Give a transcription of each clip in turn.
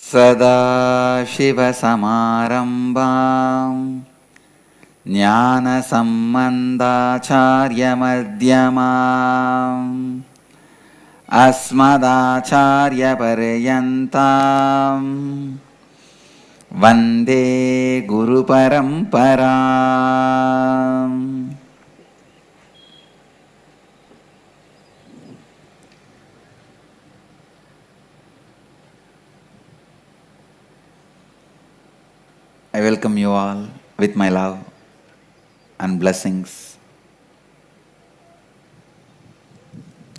सदाशिवसमारम्भां ज्ञानसम्बन्धाचार्यमध्यमाम् अस्मदाचार्यपर्यन्तां वन्दे गुरुपरम्पराम्. I welcome you all with my love and blessings.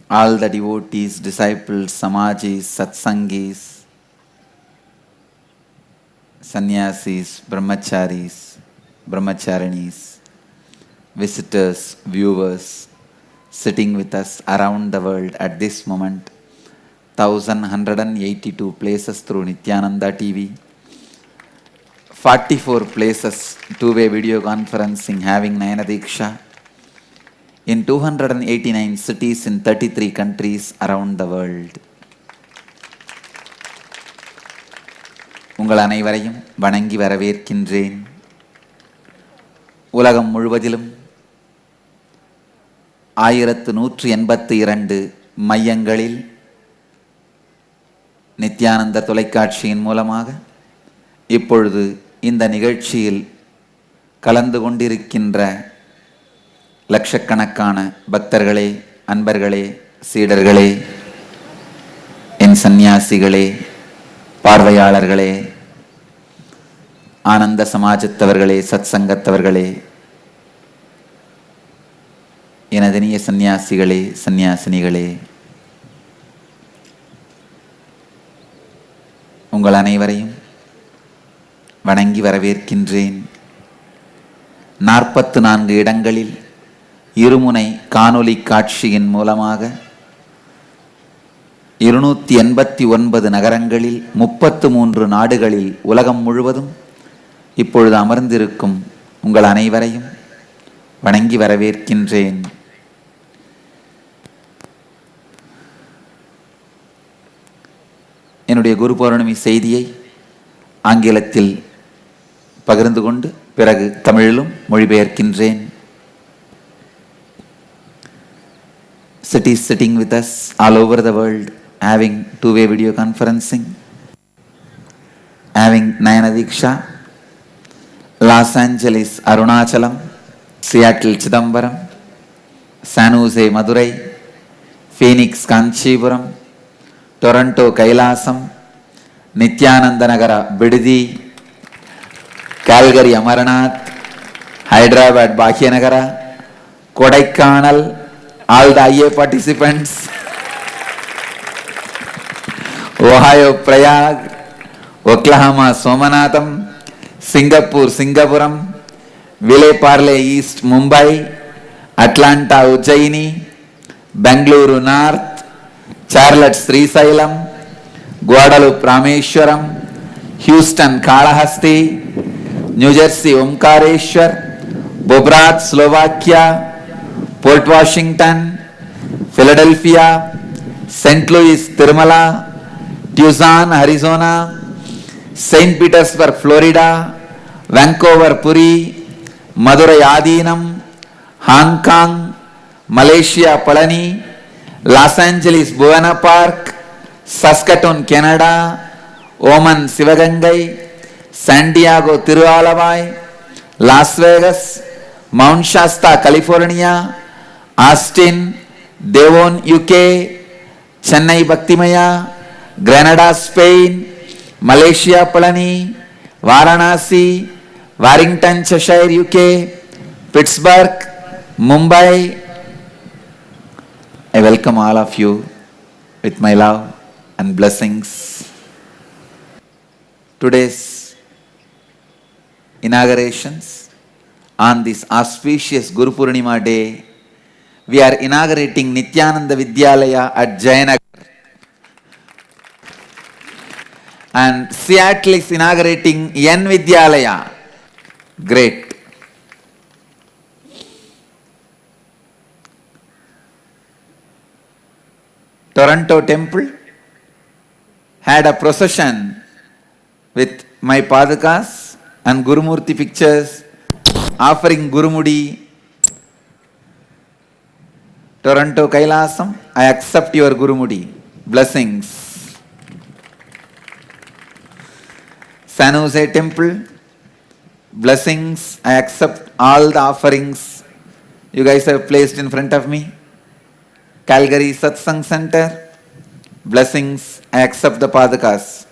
All the devotees, disciples, samajis, satsangis, sannyasis, brahmacharis, brahmacharinis, visitors, viewers, sitting with us around the world at this moment, 1182 places through Nityananda TV, 44 places, two-way video conferencing having Nayana Diksha, in 289 cities in 33 countries around the world. உங்கள் அனைவரையும் வணங்கி வரவேற்கின்றேன். உலகம் முழுவதிலும் 1182 மையங்களில் நித்யானந்த தொலைக்காட்சியின் மூலமாக இப்பொழுது இந்த நிகழ்ச்சியில் கலந்து கொண்டிருக்கின்ற லட்சக்கணக்கான பக்தர்களே, அன்பர்களே, சீடர்களே, என் சந்நியாசிகளே, பார்வையாளர்களே, ஆனந்த சமாஜத்தவர்களே, சத் சங்கத்தவர்களே, எனதினிய சந்நியாசிகளே, சந்நியாசினிகளே, உங்கள் அனைவரையும் வணங்கி வரவேற்கின்றேன். 44 இடங்களில் இருமுனை காணொலி காட்சியின் மூலமாக 289 நகரங்களில் 33 நாடுகளில் உலகம் முழுவதும் இப்பொழுது அமர்ந்திருக்கும் உங்கள் அனைவரையும் வணங்கி வரவேற்கின்றேன். என்னுடைய குரு பௌர்ணமி செய்தியை ஆங்கிலத்தில் பகிர்ந்து கொண்டு பிறகு தமிழிலும் மொழிபெயர்க்கின்றேன். Cities sitting with us all over the world, having two-way video conferencing, having Nayana Diksha, Los Angeles, Arunachalam, Seattle, Chidambaram, San Jose, Madurai, Phoenix, Kanchipuram, Toronto, Kailasam, Nityananda Nagara, Bididi, Calgary, Amarnath, Hyderabad, Bhagyanagara, Kodaikanal, all the IA participants, Ohio, Prayag, Oklahoma, Somanatham, Singapore, Singapuram, Vile Parle East, Mumbai, Atlanta, Ujjaini, Bengaluru North, Charlotte, Srisailam, Guadalupe, Rameshwaram, Houston, Kalahasti, New Jersey, Omkareshwar, Bobrat, Slovakia, Port Washington, Philadelphia, St. Louis, Tirumala, Tucson, Arizona, St. Petersburg, Florida, Vancouver, Puri, Madurai, Adinam, Hong Kong, Malaysia, Palani, Los Angeles, Buena Park, Saskatoon, Canada, Oman, Sivagangai, San Diego, Tirualavai, Las Vegas, Mount Shasta, California, Austin, Devon, UK, Chennai, Bhaktimaya, Granada, Spain, Malaysia, Palani, Varanasi, Warrington, Cheshire, UK, Pittsburgh, Mumbai. I welcome all of you with my love and blessings. Today's inaugurations on this auspicious Guru Purnima day, we are inaugurating Nityananda Vidyalaya at Jayanagar, and Seattle is inaugurating N Vidyalaya. Great. Toronto Temple had a procession with my Padakas and Gurumurti pictures, offering Gurumudi, Toronto Kailasam. I accept your Gurumudi. Blessings. San Jose Temple. Blessings. I accept all the offerings you guys have placed in front of me. Calgary Satsang Center. Blessings. I accept the Padakas.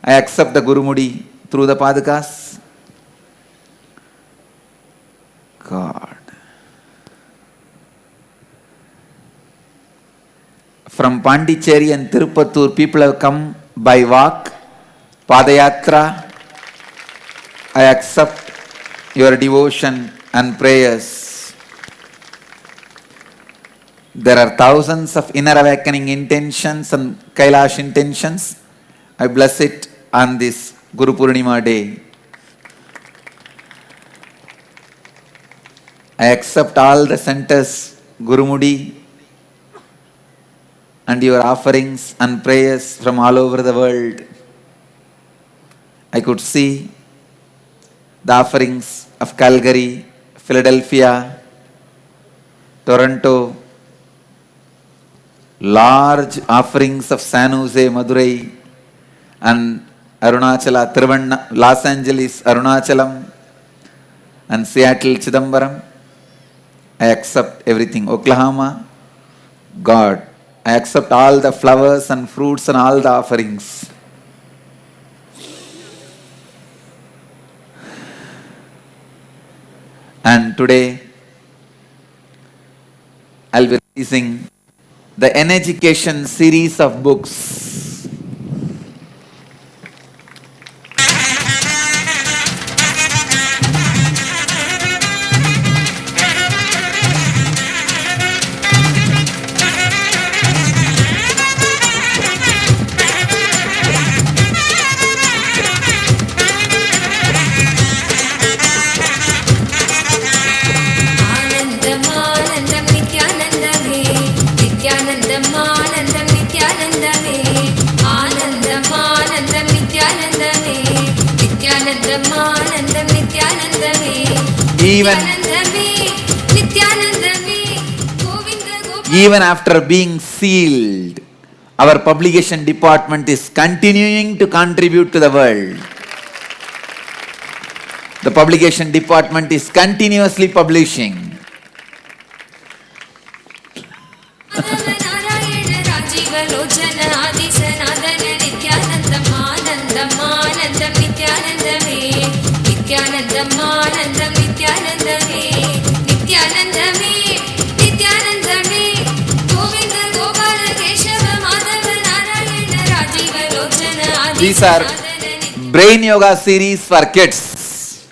I accept the Gurumudi through the Padakas. God. From Pondicherry and Tirupattur, people have come by walk, Padayatra. I accept your devotion and prayers. There are thousands of inner awakening intentions and Kailash intentions. I bless it on this Guru Purnima day. I accept all the centers, Gurumudi, and your offerings and prayers from all over the world. I could see the offerings of Calgary, Philadelphia, Toronto, large offerings of San Jose, Madurai, and Arunachala, Thiruvanna, Los Angeles, Arunachalam, and Seattle, Chidambaram. I accept everything. Oklahoma, God. I accept all the flowers and fruits and all the offerings. And today, I'll be releasing the N-Education series of books. Even after being sealed, our publication department is continuing to contribute to the world. The publication department is continuously publishing. These are Brain Yoga series for kids.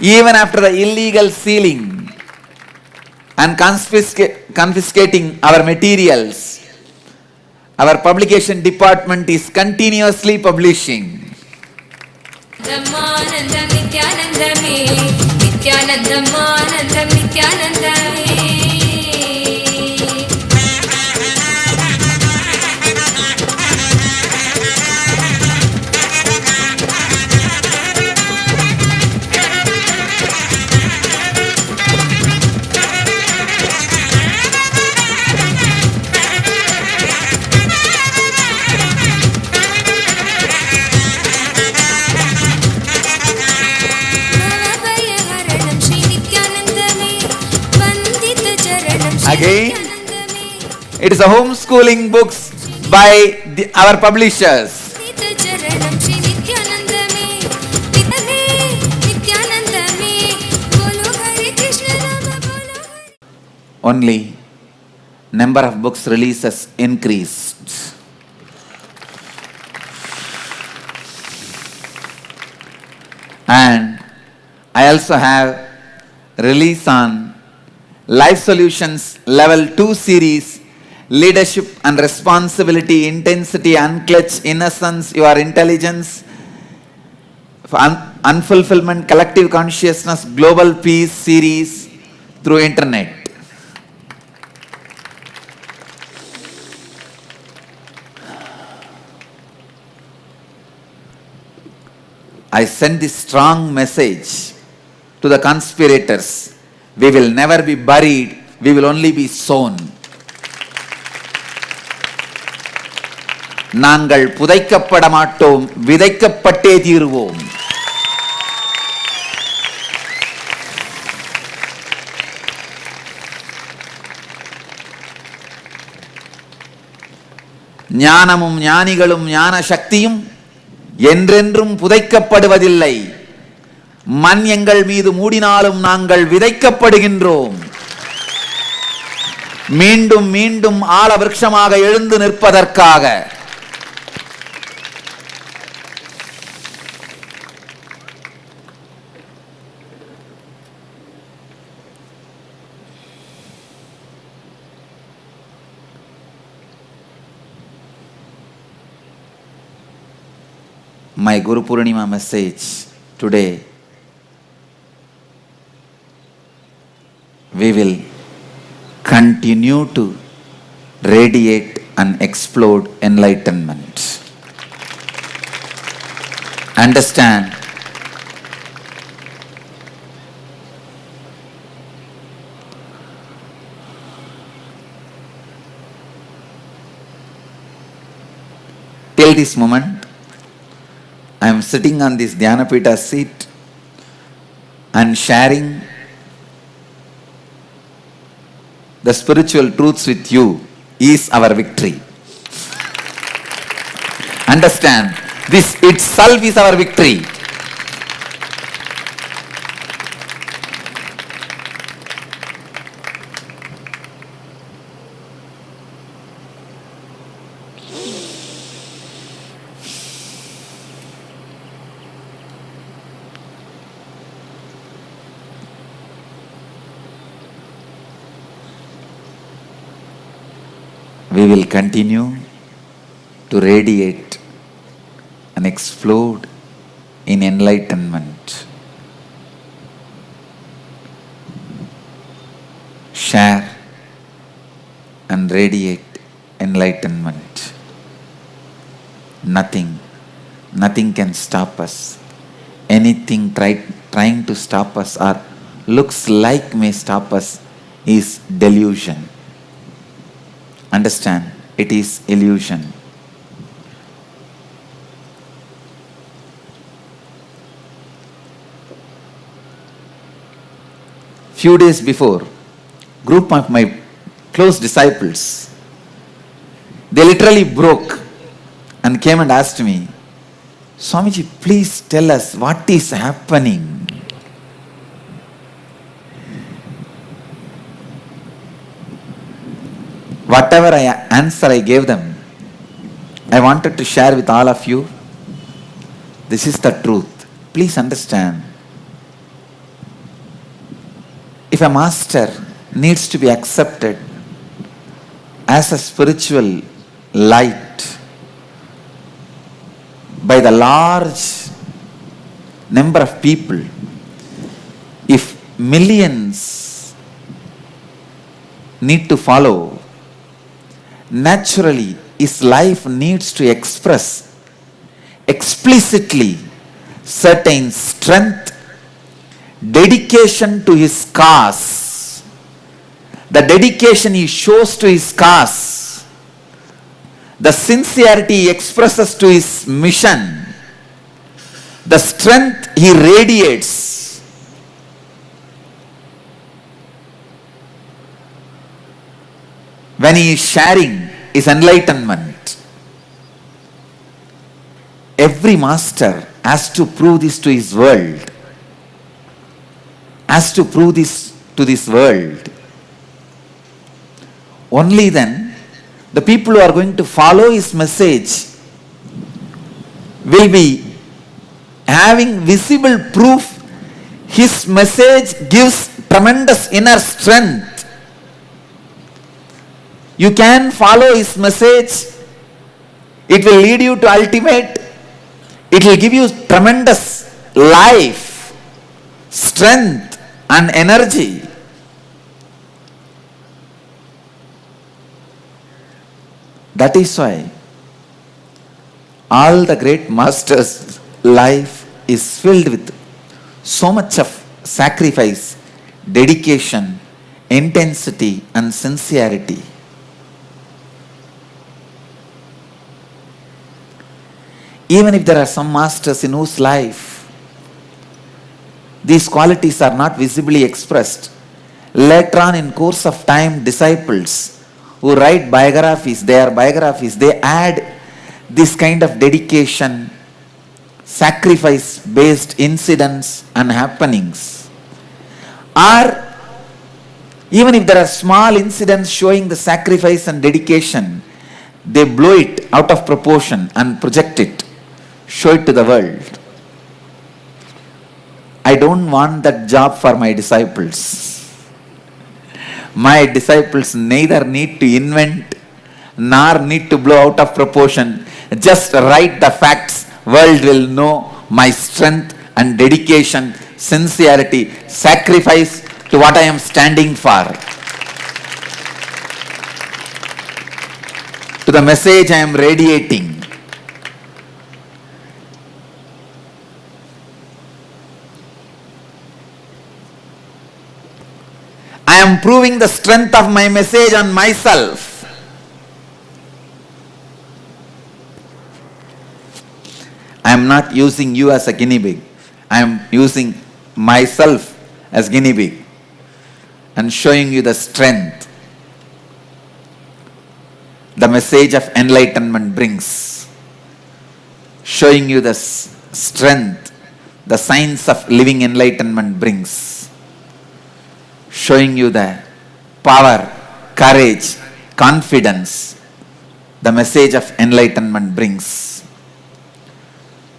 Even after the illegal sealing and confiscating our materials, our publication department is continuously publishing. Again, it is a homeschooling books by our publishers. Only number of books releases increased. And I also have release on Life Solutions Level 2 series, Leadership and Responsibility, Intensity, Unclutch, Innocence, Your Intelligence, Unfulfillment, Collective Consciousness, Global Peace series through internet. I send this strong message to the conspirators. We will never be buried, we will only be sown. நாங்கள் புதைக்கப்பட மாட்டோம், விதைக்கப்பட்டே தீருவோம். ஞானமும் ஞானிகளும் ஞான சக்தியும் என்றென்றும் புதைக்கப்படுவதில்லை. மண் எங்கள் மீது மூடினாலும் நாங்கள் விதைக்கப்படுகின்றோம். மீண்டும் மீண்டும் ஆல விருட்சமாக எழுந்து நிற்பதற்காக. My Guru Purnima message today, we will continue to radiate and explode enlightenment. Understand, till this moment, I am sitting on this Dhyanapita seat and sharing the spiritual truths with you is our victory. Understand, this itself is our victory. We will continue to radiate and explode in enlightenment. Share and radiate enlightenment. Nothing can stop us. Anything trying to stop us or looks like may stop us is delusion. Understand, it is illusion. Few days before, group of my close disciples, they literally broke and came and asked me, Swamiji, please tell us what is happening. Whatever answer I gave them, I wanted to share with all of you. This is the truth. Please understand. If a master needs to be accepted as a spiritual light by the large number of people, if millions need to follow, naturally his life needs to express explicitly certain strength, dedication to his cause. The dedication he shows to his cause, the sincerity he expresses to his mission, the strength he radiates, when he is sharing his enlightenment. Every master has to prove this to his world, has to prove this to this world. Only then the people who are going to follow his message will be having visible proof. His message gives tremendous inner strength. You can follow his message. It will lead you to ultimate. It will give you tremendous life, strength and energy. That is why all the great masters' life is filled with so much of sacrifice, dedication, intensity, and sincerity. Even if there are some masters in whose life these qualities are not visibly expressed, later on in course of time, disciples who write biographies, they add this kind of dedication, sacrifice-based incidents and happenings. Or even if there are small incidents showing the sacrifice and dedication, they blow it out of proportion and project it, show it to the world. I don't want that job for my disciples. My disciples neither need to invent nor need to blow out of proportion. Just write the facts. World will know my strength and dedication, sincerity, sacrifice to what I am standing for, to the message I am radiating. I am proving the strength of my message on myself. I am not using you as a guinea pig. I am using myself as guinea pig and showing you the strength the message of enlightenment brings. Showing you the strength the science of living enlightenment brings. Showing you the power, courage, confidence the message of enlightenment brings.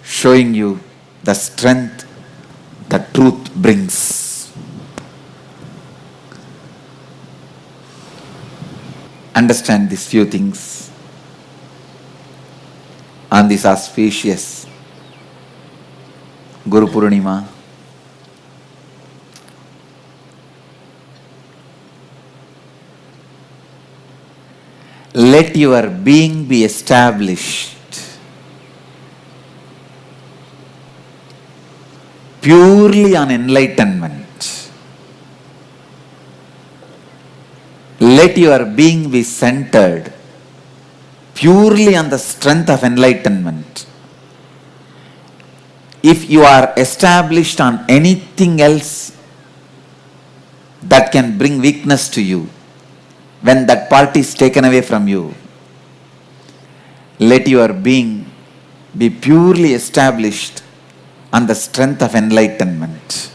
Showing you the strength the truth brings. Understand these few things on this auspicious Guru Purnima. Let your being be established purely on enlightenment. Let your being be centered purely on the strength of enlightenment. If you are established on anything else that can bring weakness to you, when that part is taken away from you, let your being be purely established on the strength of enlightenment.